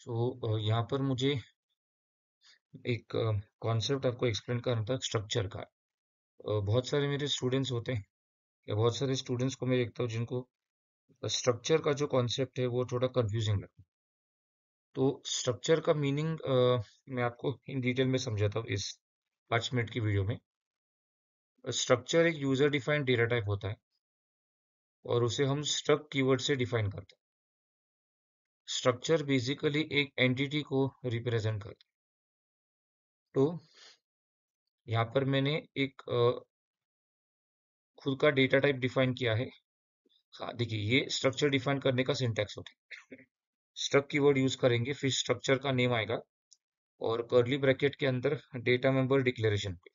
यहाँ पर मुझे एक कॉन्सेप्ट आपको एक्सप्लेन करना था स्ट्रक्चर का। बहुत सारे मेरे स्टूडेंट्स होते हैं या बहुत सारे स्टूडेंट्स को मैं देखता हूँ जिनको स्ट्रक्चर का जो कॉन्सेप्ट है वो थोड़ा कंफ्यूजिंग लगता है। तो स्ट्रक्चर का मीनिंग मैं आपको इन डिटेल में समझाता हूँ इस 5 मिनट की वीडियो में। स्ट्रक्चर एक यूजर डिफाइंड डेटा टाइप होता है और उसे हम स्ट्रक्ट कीवर्ड से डिफाइन करते हैं। स्ट्रक्चर बेसिकली एक एंटिटी को रिप्रेजेंट करता है। तो यहाँ पर मैंने एक खुद का डेटा टाइप डिफाइन किया है। हाँ, देखिए ये स्ट्रक्चर डिफाइन करने का सिंटैक्स होता है। स्ट्रक्ट कीवर्ड यूज करेंगे, फिर स्ट्रक्चर का नेम आएगा और कर्ली ब्रैकेट के अंदर डेटा मेंबर डिक्लेरेशन पे।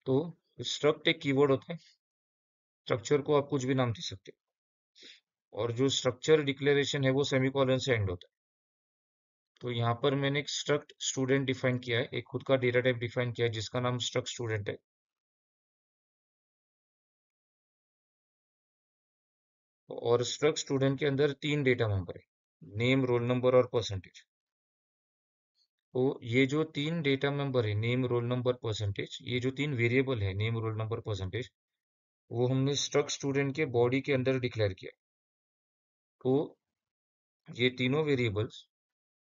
तो स्ट्रक्ट एक कीवर्ड होता है, स्ट्रक्चर को आप कुछ भी नाम दे सकते हो और जो स्ट्रक्चर डिक्लेरेशन है वो सेमीकोलन से एंड होता है। तो यहाँ पर मैंने एक स्ट्रक्ट स्टूडेंट डिफाइन किया है, एक खुद का डेटा टाइप डिफाइन किया है जिसका नाम स्ट्रक्ट स्टूडेंट है। और स्ट्रक्ट स्टूडेंट के अंदर 3 डेटा मेंबर है, नेम, रोल नंबर और परसेंटेज। तो ये जो 3 डेटा मेंबर है, नेम, रोल नंबर, परसेंटेज, ये जो 3 वेरिएबल है, नेम, रोल नंबर, परसेंटेज, वो हमने स्ट्रक्ट स्टूडेंट के बॉडी के अंदर डिक्लेयर किया। तो ये तीनों वेरिएबल्स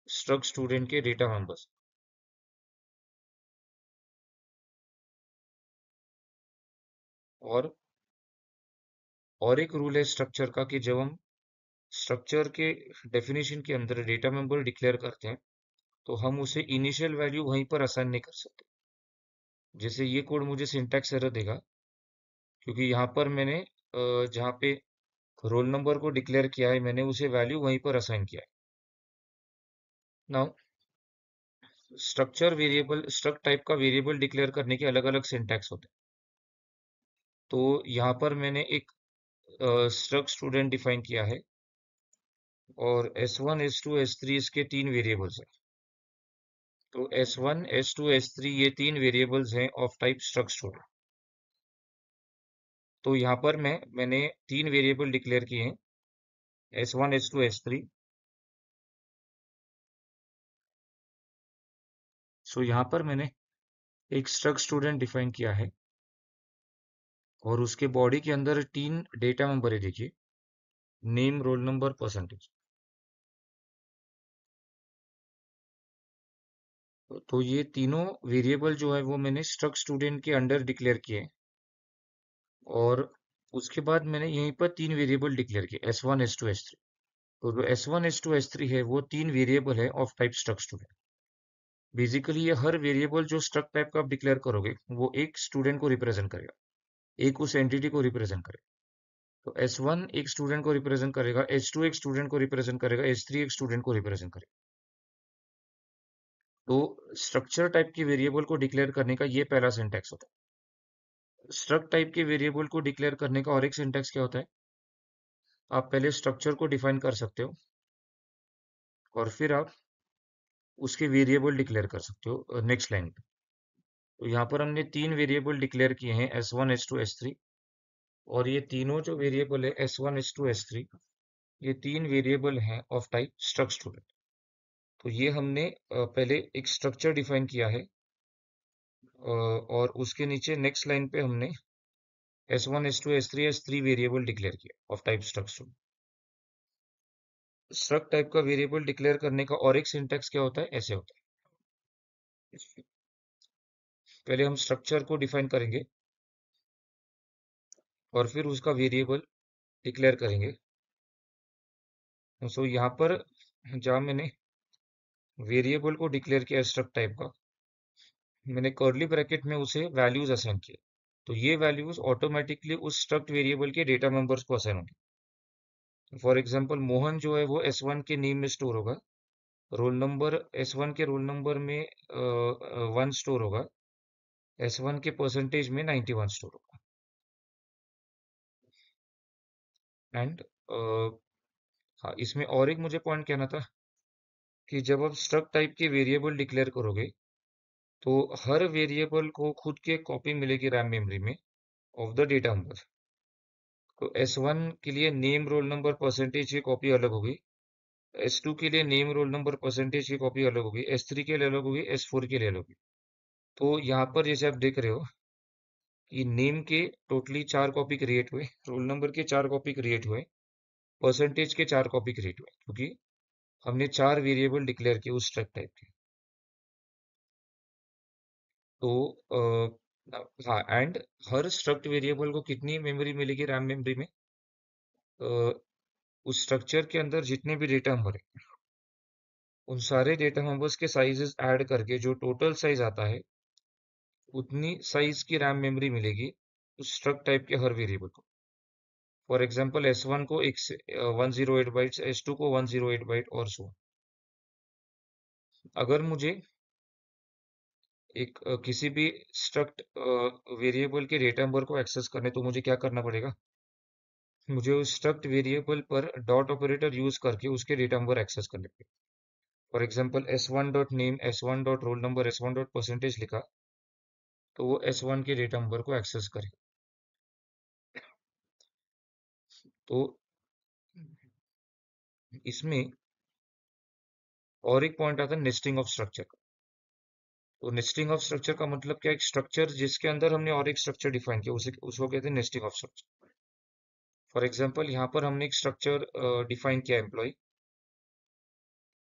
स्ट्रक्ट स्टूडेंट के डेटा मेंबर्स। और और एक रूल है स्ट्रक्चर का कि जब हम स्ट्रक्चर के डेफिनेशन के अंदर डेटा मेंबर डिक्लेयर करते हैं तो हम उसे इनिशियल वैल्यू वहीं पर असाइन नहीं कर सकते। जैसे ये कोड मुझे सिंटैक्स एरर देगा क्योंकि यहाँ पर मैंने जहाँ पे रोल नंबर को डिक्लेयर किया है मैंने उसे वैल्यू वहीं पर असाइन किया है। Now structure variable, struct type का वेरिएबल डिक्लेयर करने के अलग अलग सिंटैक्स होते हैं। तो यहाँ पर मैंने एक स्ट्रक्ट स्टूडेंट डिफाइन किया है और S1 S2 S3 इसके 3 वेरिएबल्स हैं। तो S1 S2 S3 ये 3 वेरिएबल्स हैं ऑफ टाइप स्ट्रक्ट स्टूडेंट। तो यहाँ पर मैंने 3 वेरिएबल डिक्लेयर किए हैं, S1 S2 S3। सो यहाँ पर मैंने एक स्ट्रक्ट स्टूडेंट डिफाइन किया है और उसके बॉडी के अंदर 3 डेटा मेंबर है, देखिए, नेम, रोल नंबर, परसेंटेज। तो ये तीनों वेरिएबल जो है वो मैंने स्ट्रक्ट स्टूडेंट के अंडर डिक्लेयर किए हैं और उसके बाद मैंने यहीं पर 3 वेरिएबल डिक्लेयर किए, S1 S2 S3। तो जो S1 S2 S3 है वो 3 वेरिएबल है of type struct student. Basically ये हर वेरिएबल जो स्ट्रक्ट टाइप का आप डिक्लेयर करोगे वो एक स्टूडेंट को रिप्रेजेंट करेगा, एक उस एंटिटी को रिप्रेजेंट करेगा। तो S1 एक स्टूडेंट को रिप्रेजेंट करेगा, S2 एक स्टूडेंट को रिप्रेजेंट करेगा, S3 एक स्टूडेंट को रिप्रेजेंट करेगा। तो स्ट्रक्चर टाइप के वेरिएबल को डिक्लेयर करने का ये पहला सिंटैक्स होता है। स्ट्रक्ट टाइप के वेरिएबल को डिक्लेयर करने का और एक सिंटैक्स क्या होता है, आप पहले स्ट्रक्चर को डिफाइन कर सकते हो और फिर आप उसके वेरिएबल डिक्लेयर कर सकते हो नेक्स्ट लाइन पे। तो यहाँ पर हमने 3 वेरिएबल डिक्लेयर किए हैं, S1 S2 S3। और ये तीनों जो वेरिएबल है S1 S2 S3, ये 3 वेरिएबल हैं ऑफ टाइप स्ट्रक्ट स्टूडेंट। तो ये हमने पहले एक स्ट्रक्चर डिफाइन किया है और उसके नीचे नेक्स्ट लाइन पे हमने S1 S2 S3 S3 variable declare किया of type struct student. Struct type का वेरिएबल डिक्लेयर करने का और एक सिंटैक्स क्या होता है, ऐसे होता है। पहले हम स्ट्रक्चर को डिफाइन करेंगे और फिर उसका वेरिएबल डिक्लेयर करेंगे। सो यहाँ पर जहाँ मैंने वेरिएबल को डिक्लेयर किया स्ट्रक्ट टाइप का, मैंने कर्ली ब्रैकेट में उसे वैल्यूज असाइन किए। तो ये वैल्यूज ऑटोमेटिकली उस स्ट्रक्ट वेरिएबल के डेटा मेंबर्स को असाइन होंगे। फॉर एग्जांपल मोहन जो है वो S1 के नेम में स्टोर होगा, रोल नंबर S1 के रोल नंबर में 1 स्टोर होगा, S1 के परसेंटेज में 91 स्टोर होगा। एंड हाँ, इसमें और एक मुझे पॉइंट कहना था कि जब आप स्ट्रक्ट टाइप के वेरिएबल डिक्लेयर करोगे तो हर वेरिएबल को खुद की एक कॉपी मिलेगी रैम मेमोरी में ऑफ द डेटा नंबर। तो S1 के लिए नेम, रोल नंबर, परसेंटेज की कॉपी अलग होगी S2 के लिए नेम रोल नंबर परसेंटेज की कॉपी अलग होगी, S3 के लिए अलग होगी, S4 के लिए अलग होगी। तो यहाँ पर जैसे आप देख रहे हो कि नेम के टोटली 4 कॉपी क्रिएट हुए, रोल नंबर के 4 कॉपी क्रिएट हुए, परसेंटेज के 4 कॉपी क्रिएट हुए, क्योंकि हमने 4 वेरिएबल डिक्लेयर किए उस स्ट्रक्ट टाइप के। तो हाँ, एंड हर स्ट्रक्ट वेरिएबल को कितनी मेमोरी मिलेगी रैम मेमोरी में? अ, उस स्ट्रक्चर के अंदर जितने भी डेटा नंबर है, उन सारे डेटा नंबर्स के साइजेस ऐड करके जो टोटल साइज आता है, उतनी साइज की रैम मेमोरी मिलेगी उस स्ट्रक्ट टाइप के हर वेरिएबल को। फॉर एग्जांपल S1 को 108 बाइट्स, S2 को 108 बाइट और सो। अगर मुझे एक किसी भी स्ट्रक्ट वेरिएबल के डेटा नंबर को एक्सेस करने, तो मुझे क्या करना पड़ेगा? मुझे उस स्ट्रक्ट वेरिएबल पर डॉट ऑपरेटर यूज करके उसके डेटा नंबर एक्सेस करने पड़ेगा। For example S1 dot name, S1 dot roll number, S1 dot percentage लिखा, तो वो S1 के डेटा नंबर को एक्सेस करेगा। तो इसमें और एक पॉइंट आता है नेस्टिंग ऑफ स्ट्रक्चर का। तो नेस्टिंग ऑफ स्ट्रक्चर का मतलब क्या? एक स्ट्रक्चर जिसके अंदर हमने और एक स्ट्रक्चर डिफाइन किया, उसे उसको कहते हैं nesting of structure. For example यहाँ पर हमने एक स्ट्रक्चर डिफाइन किया एम्प्लॉय,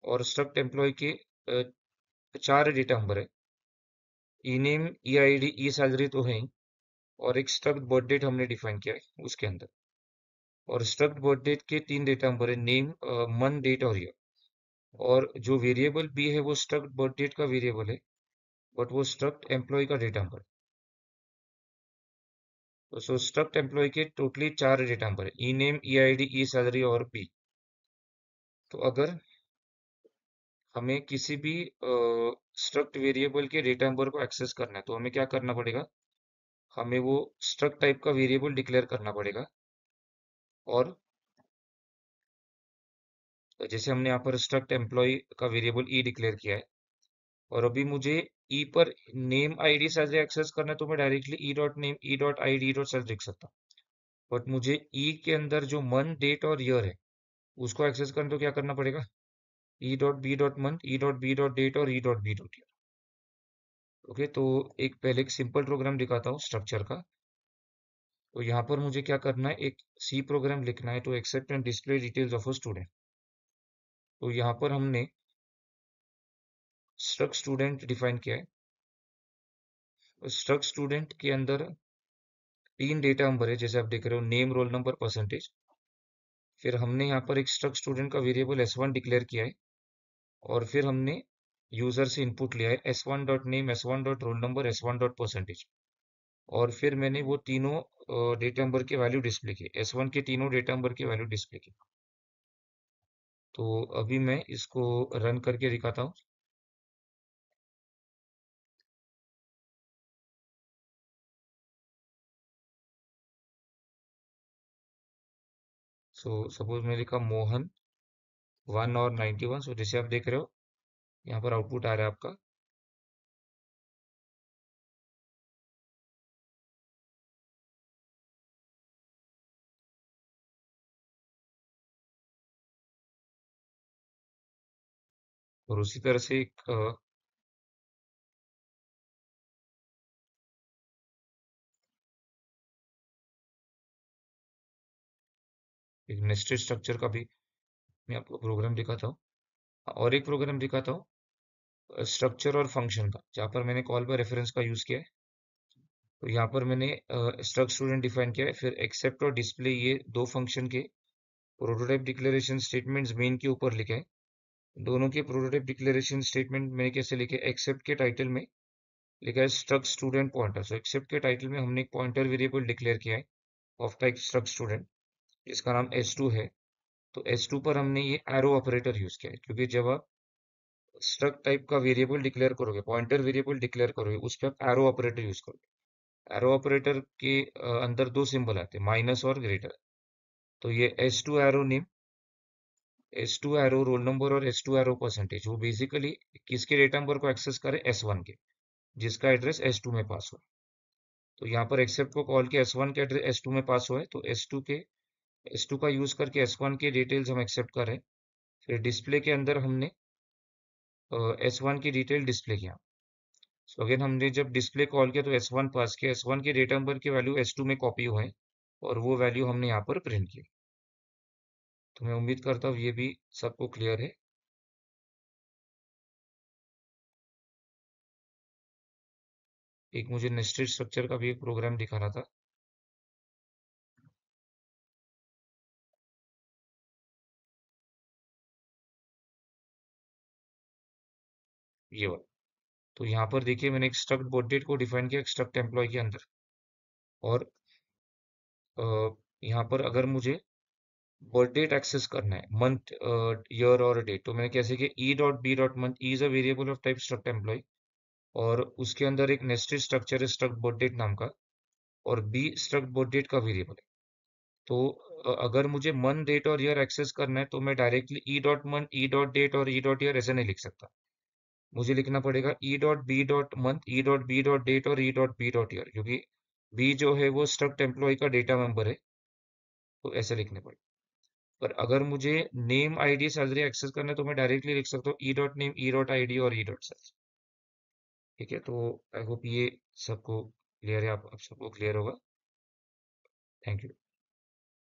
और स्ट्रक्ट एम्प्लॉय के 4 डेटा नंबर है, e name, e I D, e salary तो है ही, और एक स्ट्रक्ट बर्थ डेट हमने डिफाइन किया है उसके अंदर। और स्ट्रक्ट बर्थ डेट के 3 डेटा नंबर है, नेम, मंथ, डेट और ईयर। और जो वेरिएबल बी है वो स्ट्रक्ट बर्थ डेट का वेरिएबल है, बट वो स्ट्रक्ट एम्प्लॉय का डेटा नंबर है। तो सो स्ट्रक्ट एम्प्लॉय के टोटली 4 डेटा नंबर है, e name, e I D, e salary और बी। तो अगर हमें किसी भी स्ट्रक्ट वेरिएबल के डेटा नंबर को एक्सेस करना है, तो हमें क्या करना पड़ेगा? हमें वो स्ट्रक्ट टाइप का वेरिएबल डिक्लेयर करना पड़ेगा। और जैसे हमने यहाँ पर स्ट्रक्ट एम्प्लॉय का वेरिएबल ई डिक्लेयर किया है, और अभी मुझे ई पर नेम आईडी सैलरी एक्सेस करना है, तो मैं directly E dot name, E dot I D, dot salary लिख सकता हूँ। बट मुझे ई के अंदर जो मंथ, डेट और ईयर है, उसको एक्सेस करना, तो क्या करना पड़ेगा? E dot B dot month, ई डॉट बी डॉट डेट और ई dot B dot year. Okay, तो एक पहले एक सिंपल प्रोग्राम दिखाता हूँ स्ट्रक्चर का। तो यहाँ पर मुझे क्या करना है? एक सी प्रोग्राम लिखना है to accept and display details of a student. तो यहाँ पर हमने स्ट्रक्ट स्टूडेंट डिफाइन किया है। स्ट्रक्ट स्टूडेंट के अंदर 3 डेटा नंबर है, जैसे आप देख रहे हो, नेम, रोल नंबर, परसेंटेज। फिर हमने यहाँ पर एक स्ट्रक्ट स्टूडेंट का वेरिएबल S1 डिक्लेयर किया है, और फिर हमने यूजर से इनपुट लिया है S1 dot name, S1 dot roll number, S1 dot percentage. और फिर मैंने वो तीनों डेटा नंबर के वैल्यू डिस्प्ले की, S1 के तीनों डेटा नंबर के वैल्यू डिस्प्ले की। तो अभी मैं इसको रन करके दिखाता हूँ। सो सपोज मैं लिखा मोहन 1 और 91। सो जैसे आप देख रहे हो, यहाँ पर आउटपुट आ रहा है आपका। और उसी तरह से एक नेस्टेड स्ट्रक्चर का भी मैं आपको प्रोग्राम दिखाता हूँ। और एक प्रोग्राम दिखाता हूँ स्ट्रक्चर और फंक्शन का, जहाँ पर मैंने कॉल पर रेफरेंस का यूज किया है। तो यहाँ पर मैंने स्ट्रक्ट स्टूडेंट डिफाइन किया है, फिर एक्सेप्ट और डिस्प्ले, ये दो फंक्शन के प्रोटोटाइप डिक्लेरेशन स्टेटमेंट्स मेन के ऊपर लिखे हैं। दोनों के प्रोटोटाइप डिक्लेरेशन स्टेटमेंट मैंने कैसे लिखे? एक्सेप्ट के टाइटल में लिखा है struct student pointer. So except के टाइटल में हमने एक पॉइंटर वेरिएबल डिक्लेयर किया है ऑफ टाइप स्ट्रक्ट स्टूडेंट, जिसका नाम S2 है। तो S2 पर हमने ये एरो ऑपरेटर यूज किया है, क्योंकि जब आप स्ट्रक्ट टाइप का वेरिएबल डिक्लेयर करोगे, पॉइंटर वेरिएबल डिक्लेयर करोगे, उस पर आप एरो ऑपरेटर यूज करोगे। एरो ऑपरेटर के अंदर दो सिंबल आते हैं, माइनस और ग्रेटर। तो ये S2 arrow name, S2 arrow roll number और S2 एरो परसेंटेज, वो बेसिकली किसके डेटा नंबर को एक्सेस करे? S1 के, जिसका एड्रेस S2 में पास हुआ। तो यहाँ पर एक्सेप्ट को कॉल किया, S1 के एड्रेस S2 में पास हुआ है, तो S2 का यूज करके S1 के डिटेल्स हम एक्सेप्ट करें। फिर डिस्प्ले के अंदर हमने S1 की डिटेल डिस्प्ले किया। सो अगेन हमने जब डिस्प्ले कॉल किया तो S1 पास किया, S1 के डेटा नंबर की वैल्यू S2 में कॉपी हुए और वो वैल्यू हमने यहाँ पर प्रिंट की। तो मैं उम्मीद करता हूँ ये भी सबको क्लियर है। एक मुझे नेस्टेड स्ट्रक्चर का भी एक प्रोग्राम दिखा रहा था। ये वाला। तो यहाँ पर देखिए मैंने एक स्ट्रक्ट बर्थ डेट को डिफाइन किया स्ट्रक्ट एम्प्लॉय के अंदर। और यहाँ पर अगर मुझे बर्थ डेट एक्सेस करना है, मंथ, ईयर और डेट, तो मैंने कैसे कि E dot B dot month, E is a variable of type struct employ और उसके अंदर एक नेस्टेड स्ट्रक्चर है स्ट्रक्ट बर्थ डेट नाम का, और बी स्ट्रक्ट बर्थ डेट का वेरिएबल है। तो अगर मुझे मंथ डेट और ईयर एक्सेस करना है तो मैं डायरेक्टली ई डॉट मंथ, ई डॉट डेट और ई डॉट ईयर ऐसे नहीं लिख सकता। मुझे लिखना पड़ेगा e dot B dot month, ई डॉट बी डॉट डेट और ई डॉट बी डॉट ईयर, क्योंकि बी जो है वो स्ट्रक्ट एम्प्लॉय का डेटा मेंबर है। तो ऐसे लिखने पड़े। पर अगर मुझे नेम आईडी सैलरी एक्सेस करना है तो मैं डायरेक्टली लिख सकता हूँ E dot name, E dot ID और ई डॉट सैलरी। ठीक है, तो आई होप ये सबको क्लियर है, आप सबको क्लियर होगा। Thank you.